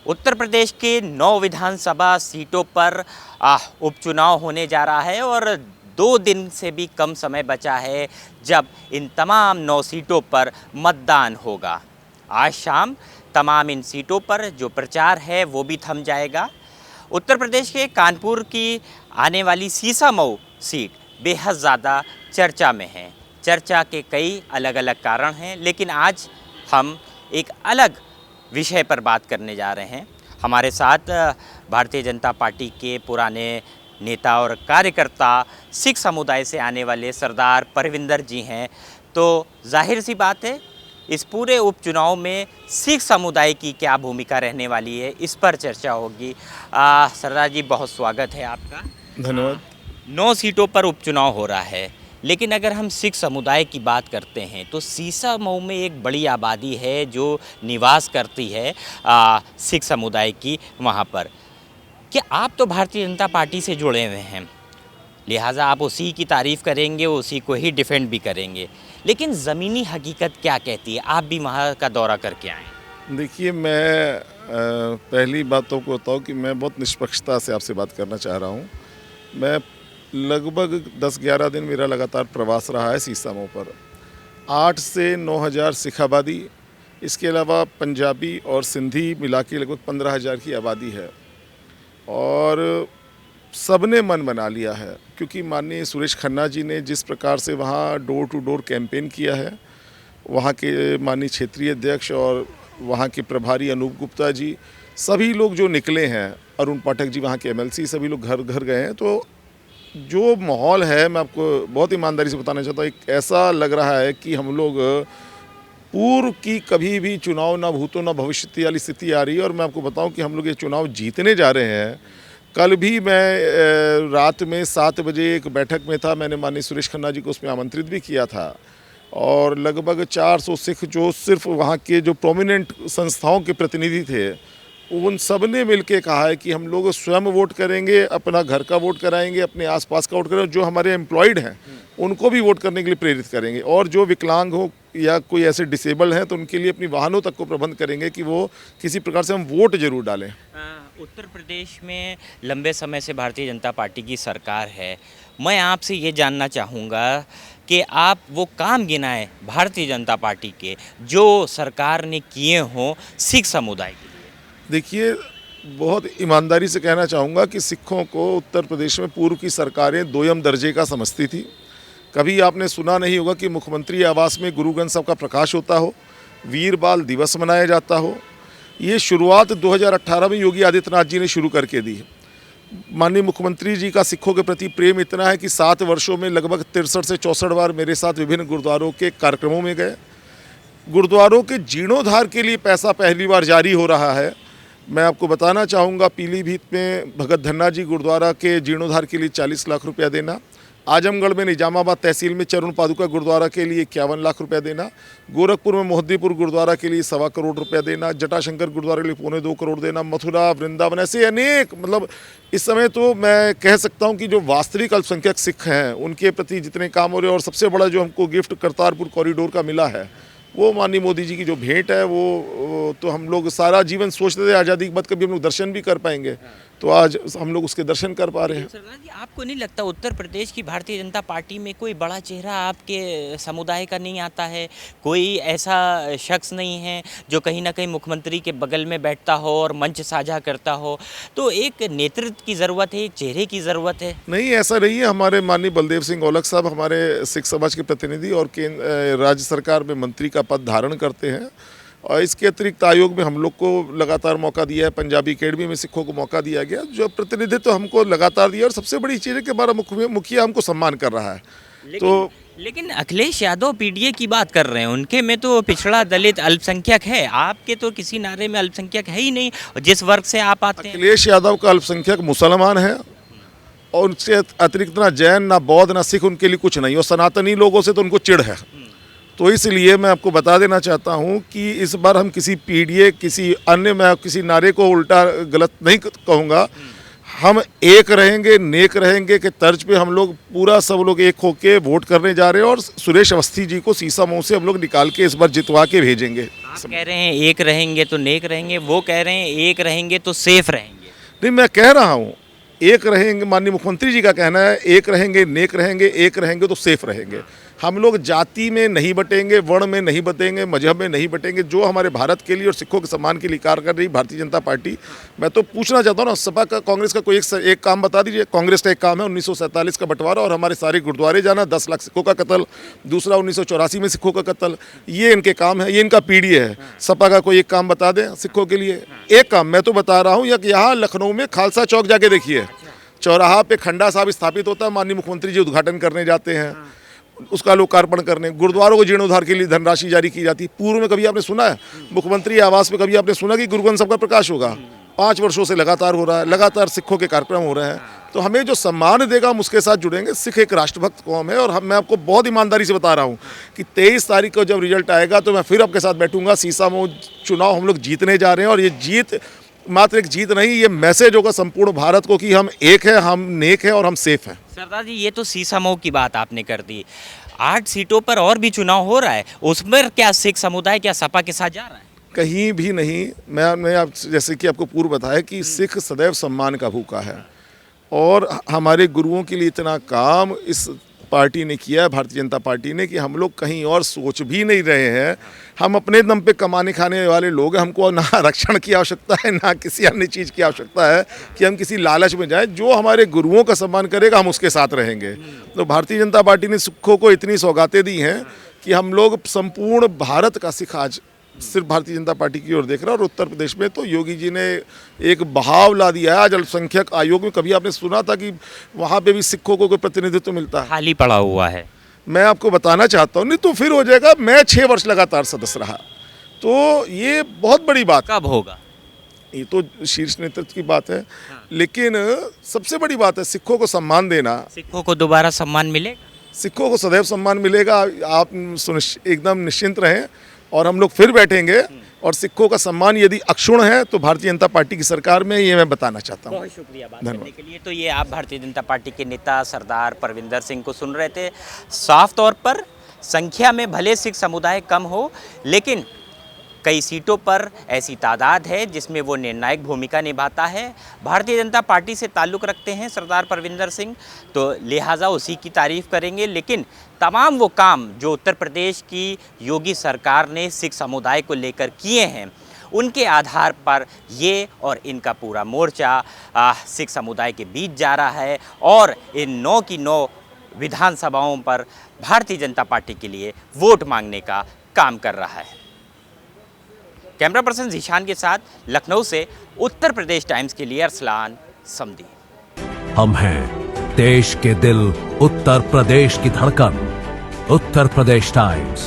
उत्तर प्रदेश के 9 विधानसभा सीटों पर उपचुनाव होने जा रहा है और 2 दिन से भी कम समय बचा है जब इन तमाम 9 सीटों पर मतदान होगा। आज शाम तमाम इन सीटों पर जो प्रचार है वो भी थम जाएगा। उत्तर प्रदेश के कानपुर की आने वाली सीसामऊ सीट बेहद ज़्यादा चर्चा में है। चर्चा के कई अलग अलग कारण हैं, लेकिन आज हम एक अलग विषय पर बात करने जा रहे हैं। हमारे साथ भारतीय जनता पार्टी के पुराने नेता और कार्यकर्ता सिख समुदाय से आने वाले सरदार परविंदर जी हैं। तो जाहिर सी बात है, इस पूरे उपचुनाव में सिख समुदाय की क्या भूमिका रहने वाली है, इस पर चर्चा होगी। सरदार जी, बहुत स्वागत है आपका। धन्यवाद। 9 सीटों पर उपचुनाव हो रहा है, लेकिन अगर हम सिख समुदाय की बात करते हैं तो सीसामऊ में एक बड़ी आबादी है जो निवास करती है सिख समुदाय की वहाँ पर। क्या आप तो भारतीय जनता पार्टी से जुड़े हुए हैं, लिहाजा आप उसी की तारीफ़ करेंगे, उसी को ही डिफेंड भी करेंगे, लेकिन ज़मीनी हकीकत क्या कहती है? आप भी वहाँ का दौरा करके आए। देखिए, मैं पहली बात तो आपको बताऊँ कि मैं बहुत निष्पक्षता से आपसे बात करना चाह रहा हूँ। मैं लगभग 10-11 दिन मेरा लगातार प्रवास रहा है सीसामऊ पर। 8 से 9 हज़ार सिख आबादी, इसके अलावा पंजाबी और सिंधी मिला के लगभग 15 हज़ार की आबादी है और सबने मन बना लिया है, क्योंकि माननीय सुरेश खन्ना जी ने जिस प्रकार से वहाँ डोर टू डोर कैंपेन किया है, वहाँ के माननीय क्षेत्रीय अध्यक्ष और वहाँ के प्रभारी अनूप गुप्ता जी, सभी लोग जो निकले हैं, अरुण पाठक जी वहाँ के एमएलसी, सभी लोग घर घर गए हैं। तो जो माहौल है, मैं आपको बहुत ईमानदारी से बताना चाहता हूँ, एक ऐसा लग रहा है कि हम लोग पूर्व की कभी भी चुनाव ना भूतो ना भविष्य वाली स्थिति आ रही है। और मैं आपको बताऊं कि हम लोग ये चुनाव जीतने जा रहे हैं। कल भी मैं रात में 7 बजे एक बैठक में था, मैंने माननीय सुरेश खन्ना जी को उसमें आमंत्रित भी किया था और लगभग 400 सिख जो सिर्फ वहाँ के जो प्रोमिनेंट संस्थाओं के प्रतिनिधि थे, उन सब ने मिल के कहा है कि हम लोग स्वयं वोट करेंगे, अपना घर का वोट कराएंगे, अपने आसपास का वोट करेंगे, जो हमारे एम्प्लॉयड हैं उनको भी वोट करने के लिए प्रेरित करेंगे, और जो विकलांग हो या कोई ऐसे डिसेबल हैं तो उनके लिए अपनी वाहनों तक को प्रबंध करेंगे कि वो किसी प्रकार से हम वोट जरूर डालें। उत्तर प्रदेश में लंबे समय से भारतीय जनता पार्टी की सरकार है। मैं आपसे ये जानना चाहूँगा कि आप वो काम गिनाएं भारतीय जनता पार्टी के जो सरकार ने किए हों सिख समुदाय के लिए। देखिए, बहुत ईमानदारी से कहना चाहूँगा कि सिखों को उत्तर प्रदेश में पूर्व की सरकारें दोयम दर्जे का समझती थी। कभी आपने सुना नहीं होगा कि मुख्यमंत्री आवास में गुरु ग्रंथ साहब का प्रकाश होता हो, वीर बाल दिवस मनाया जाता हो। ये शुरुआत 2018 में योगी आदित्यनाथ जी ने शुरू करके दी। माननीय मुख्यमंत्री जी का सिखों के प्रति प्रेम इतना है कि 7 वर्षों में लगभग 63 से 64 बार मेरे साथ विभिन्न गुरुद्वारों के कार्यक्रमों में गए। गुरुद्वारों के जीर्णोद्धार के लिए पैसा पहली बार जारी हो रहा है। मैं आपको बताना चाहूँगा, पीलीभीत में भगत धन्ना जी गुरुद्वारा के जीर्णोद्धार के लिए 40 लाख रुपया देना, आजमगढ़ में निजामाबाद तहसील में चरुण पादुका गुरुद्वारा के लिए 51 लाख रुपया देना, गोरखपुर में मोहद्दीपुर गुरुद्वारा के लिए 1.25 करोड़ रुपया देना, जटाशंकर गुरुद्वारा के लिए 2.25 करोड़ देना, मथुरा वृंदावन, ऐसे अनेक, मतलब इस समय तो मैं कह सकता हूं कि जो वास्तविक अल्पसंख्यक सिख हैं उनके प्रति जितने काम हो रहे हैं, और सबसे बड़ा जो हमको गिफ्ट करतारपुर कॉरिडोर का मिला है, वो माननीय मोदी जी की जो भेंट है, वो तो हम लोग सारा जीवन सोचते थे आज़ादी के बाद कभी हम लोग दर्शन भी कर पाएंगे, तो आज हम लोग उसके दर्शन कर पा रहे हैं। सरदार जी, आपको नहीं लगता उत्तर प्रदेश की भारतीय जनता पार्टी में कोई बड़ा चेहरा आपके समुदाय का नहीं आता है? कोई ऐसा शख्स नहीं है जो कहीं ना कहीं मुख्यमंत्री के बगल में बैठता हो और मंच साझा करता हो? तो एक नेतृत्व की ज़रूरत है, एक चेहरे की ज़रूरत है। नहीं, ऐसा नहीं है। हमारे माननीय बलदेव सिंह औलख साहब हमारे सिख समाज के प्रतिनिधि और राज्य सरकार में मंत्री का पद धारण करते हैं, और इसके अतिरिक्त आयोग में हम लोग को लगातार मौका दिया है। पंजाबी अकेडमी में सिखों को मौका दिया गया, जो प्रतिनिधित्व हमको लगातार दिया, और सबसे बड़ी चीज़ है कि हमारा मुखिया हमको सम्मान कर रहा है। लेकिन अखिलेश यादव पीडीए की बात कर रहे हैं, उनके में तो पिछड़ा दलित अल्पसंख्यक है, आपके तो किसी नारे में अल्पसंख्यक है ही नहीं, जिस वर्ग से आप आते हैं। अखिलेश यादव का अल्पसंख्यक मुसलमान है, और उससे अतिरिक्त ना जैन, ना बौद्ध, ना सिख उनके लिए कुछ नहीं, और सनातनी लोगों से तो उनको चिढ़ है। तो इसलिए मैं आपको बता देना चाहता हूं कि इस बार हम किसी पीडीए, किसी अन्य, मैं किसी नारे को उल्टा गलत नहीं कहूँगा, हम एक रहेंगे, नेक रहेंगे के तर्ज पे हम लोग पूरा सब लोग एक होके वोट करने जा रहे हैं, और सुरेश अवस्थी जी को सीसामऊ से हम लोग निकाल के इस बार जितवा के भेजेंगे। आप कह रहे हैं एक रहेंगे तो नेक रहेंगे, वो कह रहे हैं एक रहेंगे तो सेफ रहेंगे। नहीं, मैं कह रहा हूँ एक रहेंगे, माननीय मुख्यमंत्री जी का कहना है एक रहेंगे नेक रहेंगे, एक रहेंगे तो सेफ रहेंगे। हम लोग जाति में नहीं बटेंगे, वर्ण में नहीं बटेंगे, मजहब में नहीं बटेंगे। जो हमारे भारत के लिए और सिखों के सम्मान के लिए कार्य कर रही भारतीय जनता पार्टी, मैं तो पूछना चाहता हूँ ना, सपा का कांग्रेस का कोई एक काम बता दीजिए। कांग्रेस का एक काम है 1947 का बंटवारा और हमारे सारे गुरुद्वारे जाना, 10 लाख सिखों का कत्ल, दूसरा 1984 में सिखों का कत्ल, ये इनके काम है, ये इनका पीढ़ी है। सपा का कोई एक काम बता दें सिखों के लिए, एक काम मैं तो बता रहा हूँ। यहाँ लखनऊ में खालसा चौक जाके देखिए, चौराहा पे खंडा साहब स्थापित होता है, माननीय मुख्यमंत्री जी उद्घाटन करने जाते हैं, उसका लोकार्पण करने। गुरुद्वारों को जीर्णोद्धार के लिए धनराशि जारी की जाती है। पूर्व में कभी आपने सुना है मुख्यमंत्री आवास में कभी आपने सुना कि गुरु ग्रंथ साहब का प्रकाश होगा? 5 वर्षों से लगातार हो रहा है, लगातार सिखों के कार्यक्रम हो रहे हैं। तो हमें जो सम्मान देगा हम उसके साथ जुड़ेंगे। सिख एक राष्ट्रभक्त कौम है और मैं आपको बहुत ईमानदारी से बता रहा हूँ कि 23 तारीख को जब रिजल्ट आएगा तो मैं फिर आपके साथ बैठूंगा। सीसामऊ चुनाव हम लोग जीतने जा रहे हैं और ये जीत मात्र एक जीत नहीं, ये मैसेज होगा संपूर्ण भारत को कि हम एक है, हम नेक है और हम सेफ हैं। सरदार जी, ये तो सीसामऊ की बात आपने कर दी, 8 सीटों पर और भी चुनाव हो रहा है, उसमें क्या सिख समुदाय क्या सपा के साथ जा रहा है? कहीं भी नहीं। मैं आप जैसे कि आपको पूर्व बताया कि सिख सदैव सम्मान का भूखा है और हमारे गुरुओं के लिए इतना काम इस पार्टी ने किया है, भारतीय जनता पार्टी ने, कि हम लोग कहीं और सोच भी नहीं रहे हैं। हम अपने दम पे कमाने खाने वाले लोग हैं। हमको ना आरक्षण की आवश्यकता है, ना किसी अन्य चीज़ की आवश्यकता है कि हम किसी लालच में जाएं। जो हमारे गुरुओं का सम्मान करेगा हम उसके साथ रहेंगे। तो भारतीय जनता पार्टी ने सिखों को इतनी सौगातें दी हैं कि हम लोग संपूर्ण भारत का सिख आज सिर्फ भारतीय जनता पार्टी की ओर देख रहा है। और उत्तर प्रदेश में तो योगी जी ने एक बहाव ला दिया है। आज अल्पसंख्यक आयोग में कभी आपने सुना था कि वहाँ पे भी सिखों को कोई प्रतिनिधित्व मिलता है? खाली पड़ा हुआ है। मैं आपको बताना चाहता हूँ, नहीं तो फिर हो जाएगा। मैं 6 वर्ष लगातार सदस्य रहा, तो ये बहुत बड़ी बात। कब होगा? ये तो शीर्ष नेतृत्व की बात है, लेकिन सबसे बड़ी बात है सिखों को सम्मान देना। सिखों को दोबारा सम्मान मिलेगा? सिखों को सदैव सम्मान मिलेगा, आप एकदम निश्चिंत रहें। और हम लोग फिर बैठेंगे और सिखों का सम्मान यदि अक्षुण्ण है तो भारतीय जनता पार्टी की सरकार में, ये मैं बताना चाहता हूँ। बहुत शुक्रिया बात करने के लिए। तो ये आप भारतीय जनता पार्टी के नेता सरदार परविंदर सिंह को सुन रहे थे। साफ तौर पर संख्या में भले सिख समुदाय कम हो, लेकिन कई सीटों पर ऐसी तादाद है जिसमें वो निर्णायक भूमिका निभाता है। भारतीय जनता पार्टी से ताल्लुक़ रखते हैं सरदार परविंदर सिंह, तो लिहाजा उसी की तारीफ़ करेंगे। लेकिन तमाम वो काम जो उत्तर प्रदेश की योगी सरकार ने सिख समुदाय को लेकर किए हैं, उनके आधार पर ये और इनका पूरा मोर्चा सिख समुदाय के बीच जा रहा है और इन 9 की 9 विधानसभाओं पर भारतीय जनता पार्टी के लिए वोट मांगने का काम कर रहा है। कैमरा पर्सन जीशान के साथ लखनऊ से उत्तर प्रदेश टाइम्स के लिए अरसलान समदी। हम हैं देश के दिल, उत्तर प्रदेश की धड़कन। उत्तर प्रदेश टाइम्स।